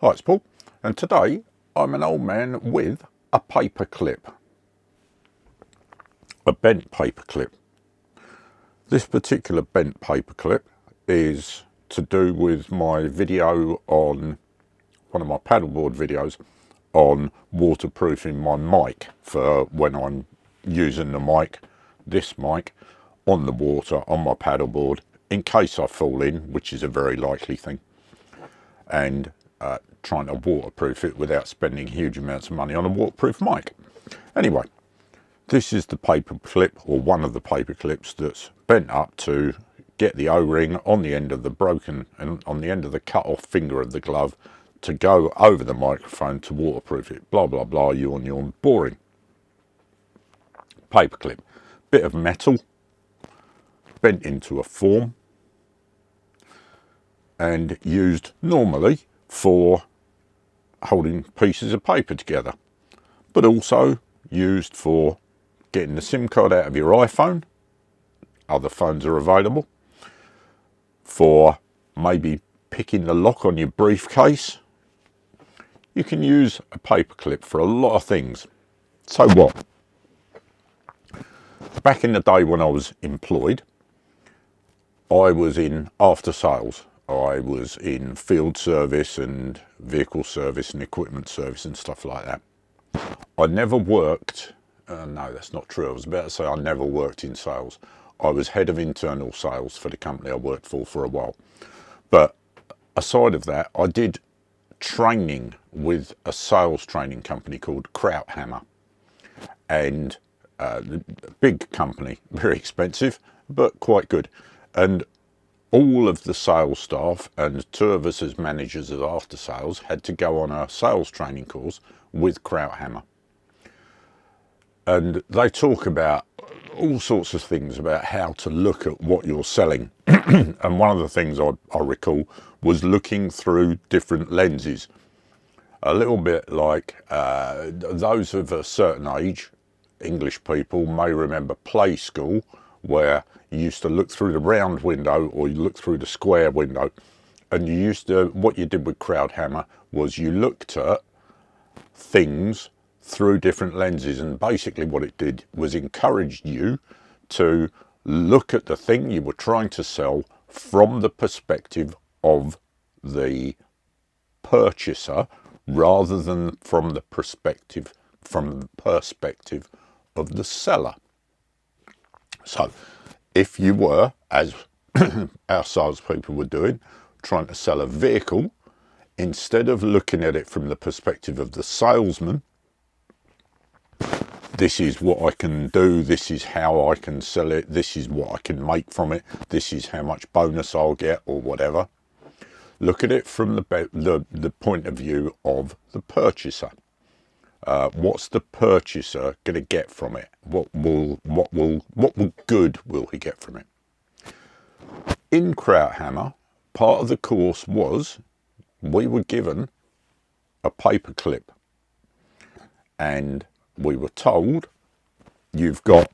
Hi, it's Paul, and today I'm an old man with a paper clip, a bent paper clip. This particular bent paper clip is to do with my video on one of my paddleboard videos on waterproofing my mic for when I'm using the mic, this mic, on the water on my paddleboard in case I fall in, which is a very likely thing, and trying to waterproof it without spending huge amounts of money on a waterproof mic. Anyway, this is the paper clip, or one of the paper clips that's bent up to get the O-ring on the end of the broken and on the end of the cut off finger of the glove to go over the microphone to waterproof it. Blah blah blah, yawn, boring. Paper clip, bit of metal bent into a form and used normally for holding pieces of paper together, but also used for getting the SIM card out of your iPhone. Other phones are available. For maybe picking the lock on your briefcase. You can use a paper clip for a lot of things. So what? Back in the day when I was employed, I was in after sales. I was in field service and vehicle service and equipment service and stuff like that. I never worked, no, that's not true. I was about to say I never worked in sales. I was head of internal sales for the company I worked for a while. But aside of that, I did training with a sales training company called Krauthammer. And big company, very expensive, but quite good. And all of the sales staff and two of us as managers of after sales had to go on a sales training course with Krauthammer. And they talk about all sorts of things about how to look at what you're selling. And one of the things I recall was looking through different lenses. A little bit like those of a certain age, English people may remember play school, where you used to look through the round window or you look through the square window, and you used to, what you did with Krauthammer was you looked at things through different lenses, and basically what it did was encouraged you to look at the thing you were trying to sell from the perspective of the purchaser rather than from the perspective of the seller. So if you were, as our salespeople were doing, trying to sell a vehicle, instead of looking at it from the perspective of the salesman, this is what I can do, this is how I can sell it, this is what I can make from it, this is how much bonus I'll get, or whatever. Look at it from the point of view of the purchaser. What's the purchaser going to get from it? What good will he get from it? In Krauthammer, part of the course was we were given a paper clip, and we were told you've got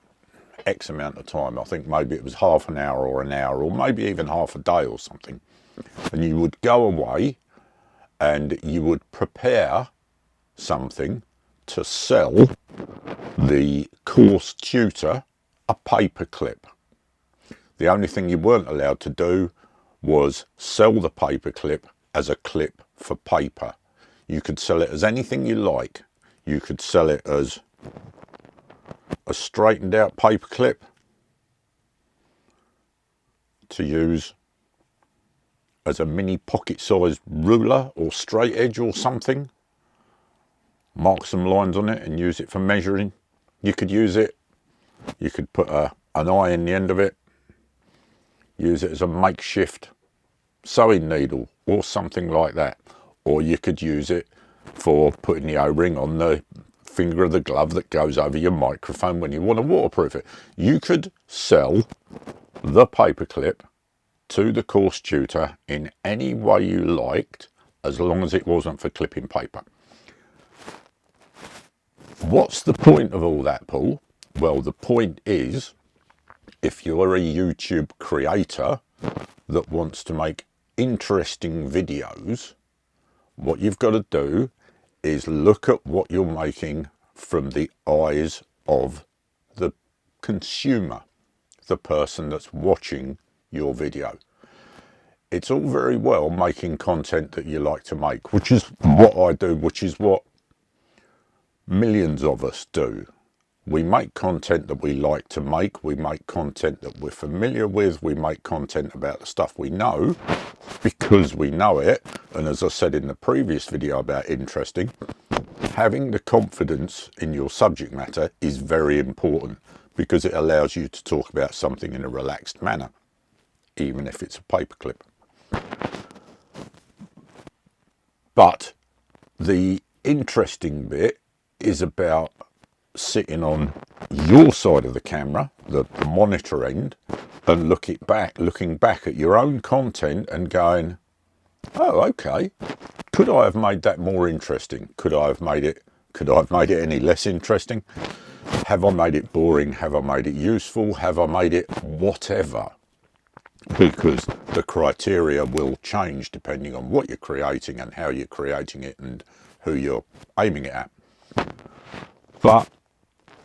X amount of time. I think maybe it was half an hour or an hour or maybe even half a day or something. And you would go away and you would prepare something to sell the course tutor a paper clip. The only thing you weren't allowed to do was sell the paper clip as a clip for paper. You could sell it as anything you like. You could sell it as a straightened out paper clip to use as a mini pocket sized ruler or straight edge or something. Mark some lines on it and use it for measuring. You could use it, you could put an eye in the end of it, use it as a makeshift sewing needle or something like that. Or you could use it for putting the O-ring on the finger of the glove that goes over your microphone when you want to waterproof it. You could sell the paper clip to the course tutor in any way you liked, as long as it wasn't for clipping paper. What's the point of all that, Paul? Well, the point is, if you're a YouTube creator that wants to make interesting videos What you've got to do is look at what you're making from the eyes of the consumer, the person that's watching your video. It's all very well making content that you like to make, which is what I do, which is what millions of us do. We make content that we like to make, we make content that we're familiar with, we make content about the stuff we know because we know it. And as I said in the previous video about interesting, having the confidence in your subject matter is very important because it allows you to talk about something in a relaxed manner, even if it's a paperclip. But the interesting bit is about sitting on your side of the camera, the monitor end, and looking back at your own content and going, oh, okay, could I have made that more interesting? Could I have made it any less interesting? Have I made it boring? Have I made it useful? Have I made it whatever? Because the criteria will change depending on what you're creating and how you're creating it and who you're aiming it at. But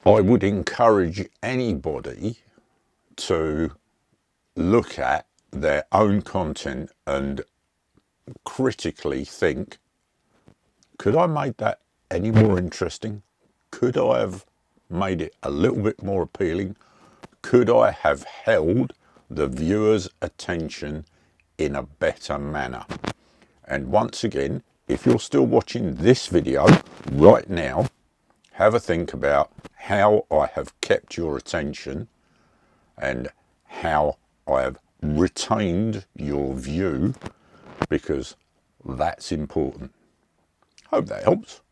I would encourage anybody to look at their own content and critically think, could I make that any more interesting? Could I have made it a little bit more appealing? Could I have held the viewer's attention in a better manner? And once again, if you're still watching this video right now, have a think about how I have kept your attention and how I have retained your view, because that's important. Hope that helps.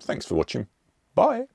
Thanks for watching. Bye.